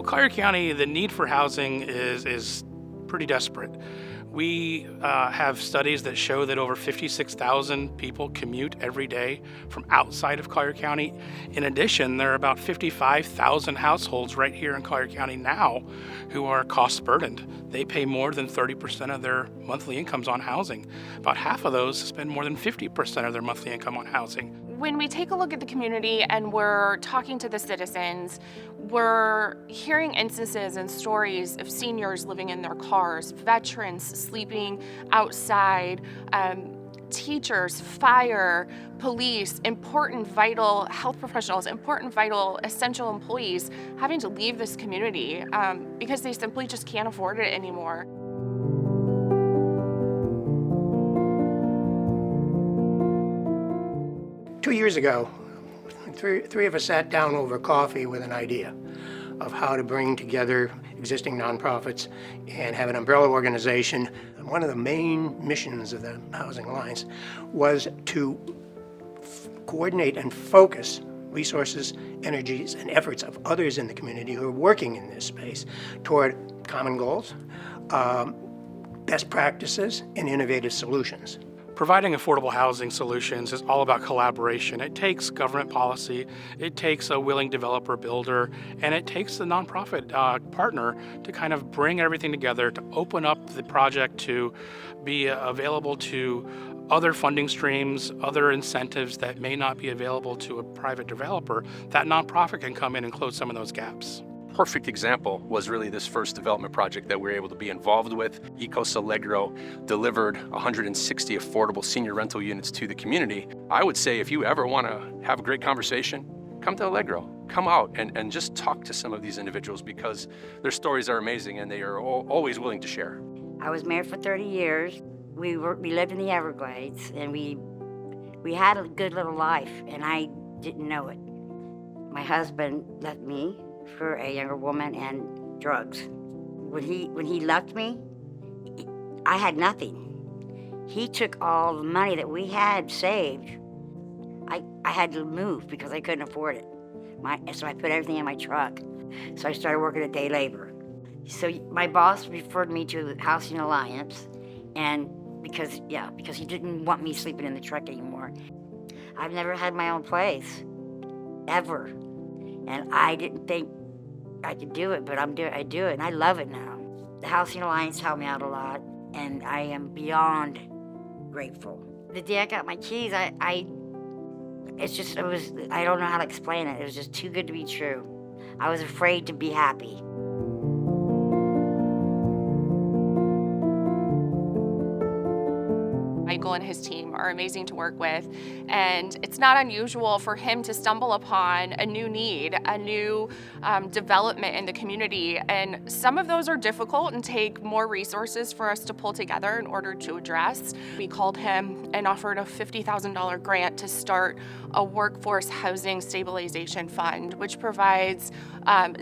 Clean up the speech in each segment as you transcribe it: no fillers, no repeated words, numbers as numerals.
Well, Collier County, the need for housing is pretty desperate. We have studies that show that over 56,000 people commute every day from outside of Collier County. In addition, there are about 55,000 households right here in Collier County now who are cost burdened. They pay more than 30% of their monthly incomes on housing. About half of those spend more than 50% of their monthly income on housing. When we take a look at the community and we're talking to the citizens, we're hearing instances and stories of seniors living in their cars, veterans sleeping outside, teachers, fire, police, important vital health professionals, important vital essential employees having to leave this community because they simply just can't afford it anymore. Two years ago, three of us sat down over coffee with an idea of how to bring together existing nonprofits and have an umbrella organization. And one of the main missions of the Housing Alliance was to coordinate and focus resources, energies, and efforts of others in the community who are working in this space toward common goals, best practices, and innovative solutions. Providing affordable housing solutions is all about collaboration. It takes government policy, it takes a willing developer builder, and it takes the nonprofit partner to kind of bring everything together to open up the project to be available to other funding streams, other incentives that may not be available to a private developer. That nonprofit can come in and close some of those gaps. Perfect example was really this first development project that we were able to be involved with. Ecos Allegro delivered 160 affordable senior rental units to the community. I would say if you ever want to have a great conversation, come to Allegro. Come out and just talk to some of these individuals because their stories are amazing and they are always willing to share. I was married for 30 years. We lived in the Everglades and we had a good little life and I didn't know it. My husband left me for a younger woman and drugs. When he left me, I had nothing. He took all the money that we had saved. I had to move because I couldn't afford it. So I put everything in my truck. So I started working at day labor. So my boss referred me to the Housing Alliance, and because he didn't want me sleeping in the truck anymore. I've never had my own place, ever. And I didn't think I could do it, but I do it, and I love it now. The Housing Alliance helped me out a lot, and I am beyond grateful. The day I got my keys, I don't know how to explain it. It was just too good to be true. I was afraid to be happy. Michael and his team are amazing to work with, and it's not unusual for him to stumble upon a new need, a new development in the community, and some of those are difficult and take more resources for us to pull together in order to address. We called him and offered a $50,000 grant to start a workforce housing stabilization fund, which provides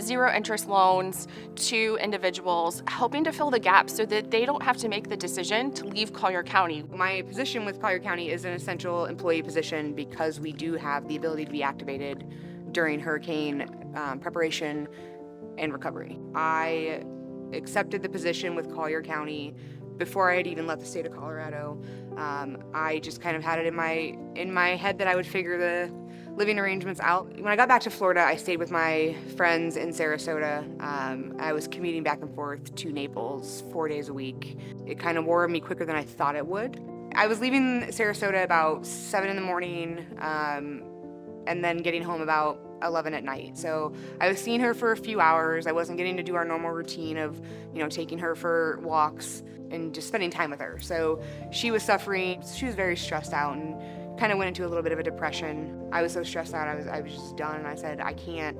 zero interest loans to individuals, helping to fill the gaps so that they don't have to make the decision to leave Collier County. My position with Collier County is an essential employee position because we do have the ability to be activated during hurricane preparation and recovery. I accepted the position with Collier County before I had even left the state of Colorado. I just kind of had it in my head that I would figure the living arrangements out. When I got back to Florida, I stayed with my friends in Sarasota. I was commuting back and forth to Naples 4 days a week. It kind of wore me quicker than I thought it would. I was leaving Sarasota about 7 in the morning and then getting home about 11 at night. So I was seeing her for a few hours. I wasn't getting to do our normal routine of, taking her for walks and just spending time with her. So she was suffering. She was very stressed out and kind of went into a little bit of a depression. I was so stressed out. I was just done, and I said, I can't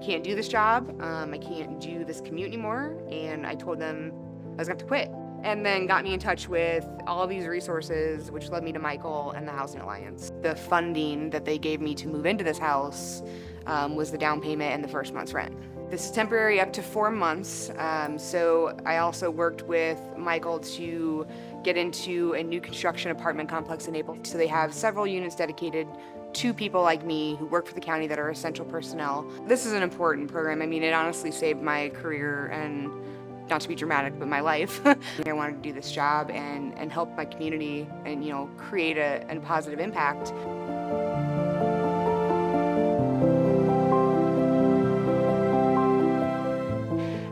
do this job. I can't do this commute anymore. And I told them I was going to have to quit. and then got me in touch with all of these resources, which led me to Michael and the Housing Alliance. The funding that they gave me to move into this house was the down payment and the first month's rent. This is temporary up to 4 months, so I also worked with Michael to get into a new construction apartment complex in Naples. So they have several units dedicated to people like me who work for the county that are essential personnel. This is an important program. I mean, it honestly saved my career and, not to be dramatic, but my life. I wanted to do this job and help my community and, you know, create a positive impact.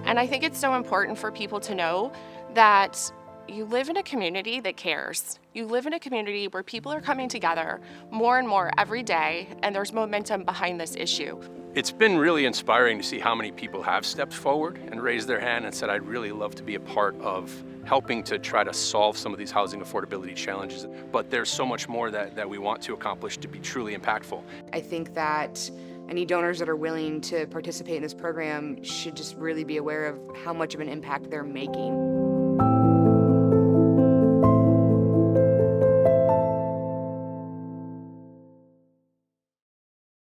And I think it's so important for people to know that you live in a community that cares. You live in a community where people are coming together more and more every day, and there's momentum behind this issue. It's been really inspiring to see how many people have stepped forward and raised their hand and said, I'd really love to be a part of helping to try to solve some of these housing affordability challenges. But there's so much more that we want to accomplish to be truly impactful. I think that any donors that are willing to participate in this program should just really be aware of how much of an impact they're making.